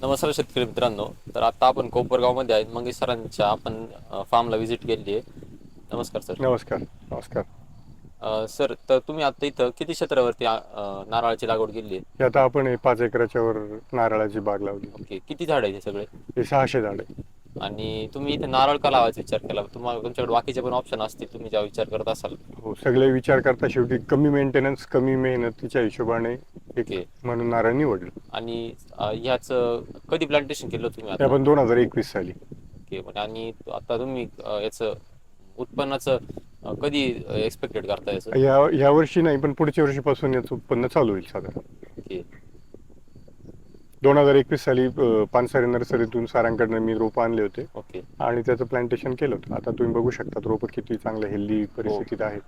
नमस्कार शेतकरी मित्रांनो. तर आता आपण कोपरगावमध्ये आहेत. मंगेश सरांच्या आपण फार्मला व्हिजिट केली आहे. नमस्कार सर. नमस्कार. नमस्कार. सर, तर तुम्ही आता इथं किती क्षेत्रावरती नारळाची लागवड केली आहे? हे आता आपण 5 एकराच्या वर नारळाची बाग लावली. ओके, किती झाड आहे हे सगळे? हे 600 झाड आहे. आणि तुम्ही इथे नारळ का लावायचा विचार केला? तुम्हाला तुमच्याकडे बाकीचे पण ऑप्शन असतील, तुम्ही जेव्हा विचार करत असाल. हो, सगळे विचार करता शेवटी कमी मेंटेनन्स कमी मेहनतीच्या हिशोबाने एक ओके. म्हणून नारळ निवडलं. आणि ह्याच कधी प्लांटेशन केलं तुम्ही ते आता? आपण 2021 साली. ओके. आणि आता तुम्ही याचं उत्पन्नाचं कधी एक्सपेक्टेड करता याचं? या वर्षी नाही, पण पुढच्या वर्षीपासून याचं उत्पन्न चालू होईल साधारण. ओके. 2021 साली पानसरे नर्सरीतून सरांकडनं मी रोपं आणले होते ओके. आणि त्याचं प्लांटेशन केलं होतं. आता तुम्ही बघू शकता रोपं किती चांगल्या हेल्दी परिस्थितीत आहेत.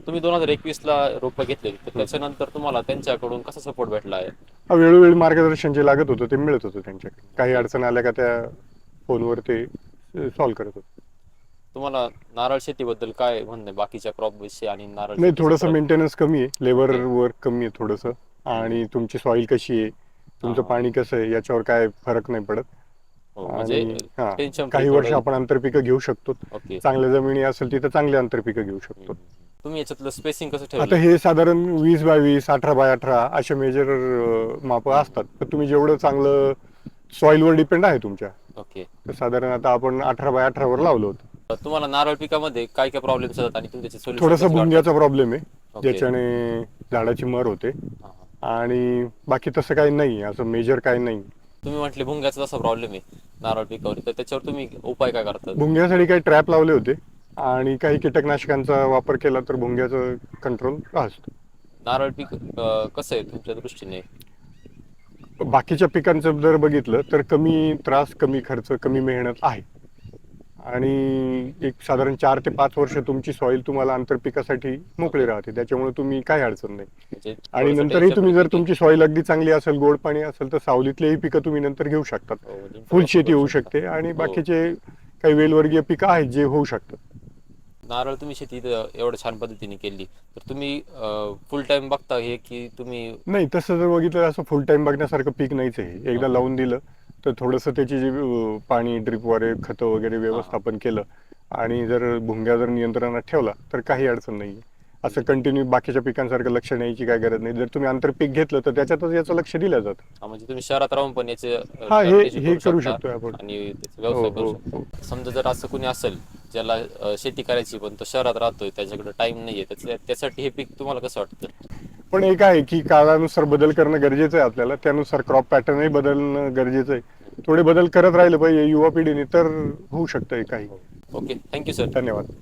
तुम्ही 2021ला रोपं घेतले, तर त्याच्यानंतर तुम्हाला त्यांच्याकडून कसा सपोर्ट भेटला आहे? वेळोवेळी मार्गदर्शन जे लागत होतं ते मिळत होतं त्यांच्याकडे. काही अडचण आल्या का त्या फोनवर ते सॉल्व्ह करत होते. तुम्हाला नारळ शेतीबद्दल काय म्हणणं आहे, बाकीच्या क्रॉप विषयी आणि नारळ नाही, शेतीचा थोडंसं फरक? मेंटेनन्स कमी आहे, लेबर ओके. वर्क कमी आहे थोडंसं. आणि तुमची सॉईल कशी आहे, तुमचं हां. पाणी कसं आहे याच्यावर काय फरक नाही पडत. हो, म्हणजे आणि हां, टेन्शन फ्री काही वर्ष थोडं. आपण आंतरपिकं घेऊ शकतो. ओके. चांगल्या जमिनी असेल तिथं चांगली आंतरपिकं घेऊ शकतो. तुम्ही याच्यातलं स्पेसिंग कसं आता ठेवलं? हे साधारण 20x20, 18x18 असे मेजर मापं असतात. तर तुम्ही जेवढं चांगलं सॉईलवर डिपेंड आहे तुमच्या. ओके. तर साधारण आता आपण 18x18 वर लावलं होतं. तुम्हाला नारळ पिकामध्ये काय काय प्रॉब्लेम्स येतात आणि तुम्ही त्याचे सोल्युशन थोडासा कसे काढतात? भुंग्याचा प्रॉब्लेम आहे, ओके. ज्याच्याने झाडाची मर होते. हां, हां. आणि बाकी तसं काही नाही, असं मेजर काही नाही. तुम्ही म्हटले भुंग्याचा जसा प्रॉब्लेम आहे नारळ पिकावर, तर त्याच्यावर तुम्ही उपाय काय करतात? भुंग्यासाठी काही ट्रॅप लावले होते आणि काही कीटकनाशकांचा वापर केला तर भुंग्याचं कंट्रोल असतं. नारळ पीक कसं आहे तुमच्या दृष्टीने? बाकीच्या पिकांचं जर बघितलं तर कमी त्रास, कमी खर्च, कमी मेहनत आहे. आणि एक साधारण 4 ते 5 वर्ष तुमची सॉईल तुम्हाला आंतरपिकासाठी मोकळी राहते, त्याच्यामुळे तुम्ही काही अडचण नाही. म्हणजे आणि थोडंसं नंतरही टेन्शन तुम्ही फ्री जर पीक आहे. तुमची सॉईल अगदी चांगली असेल, गोड पाणी असेल, तर सावलीतलेही पिकं तुम्ही नंतर घेऊ शकतात. हो, लिंटर फुल वापर शेती करू होऊ शकता. शकते आणि हो. बाकीचे काही वेलवर्गीय पिकं आहेत जे होऊ शकतात. नारळ तुम्ही शेती एवढ्या छान पद्धतीने केली, तर तुम्ही फुल टाइम बघता हे की तुम्ही? नाही, तसं जर बघितलं असं फुल टाइम बघण्यासारखं पीक नाहीच आहे. एकदा ओके. लावून दिलं तर थोडंसं त्याची जी पाणी ड्रिपद्वारे खतं वगैरे हां, हां. व्यवस्थापन केलं आणि जर भुंग्या जर नियंत्रणात ठेवला तर काही अडचण नाही. असं कंटिन्यू बाकीच्या पिकांसारखं लक्ष द्यायची काय गरज नाही. जर तुम्ही आंतरपीक घेतलं तर त्याच्यातच याचं लक्ष दिलं जातं. म्हणजे तुम्ही शहरात राहून पण याचे हा, हे प्लॅन्टेशन हे करू करू शकता शकतोय आपण. आणि त्याचा हो व्यवसाय करू हो शकता. हो. समजा जर असं कोणी असेल ज्याला शेती करायची पण तो शहरात राहतोय, त्याच्याकडे टाइम नाहीये, त्यासाठी हे पीक तुम्हाला कसं वाटतं? पण एक आहे की काळानुसार बदल करणं गरजेचं आहे आपल्याला, त्यानुसार क्रॉप पॅटर्नही बदलणं गरजेचं आहे. थोडे बदल करत राहिले पाहिजे युवा पिढीने तर होऊ शकतंय काही. ओके. Thank you sir. धन्यवाद.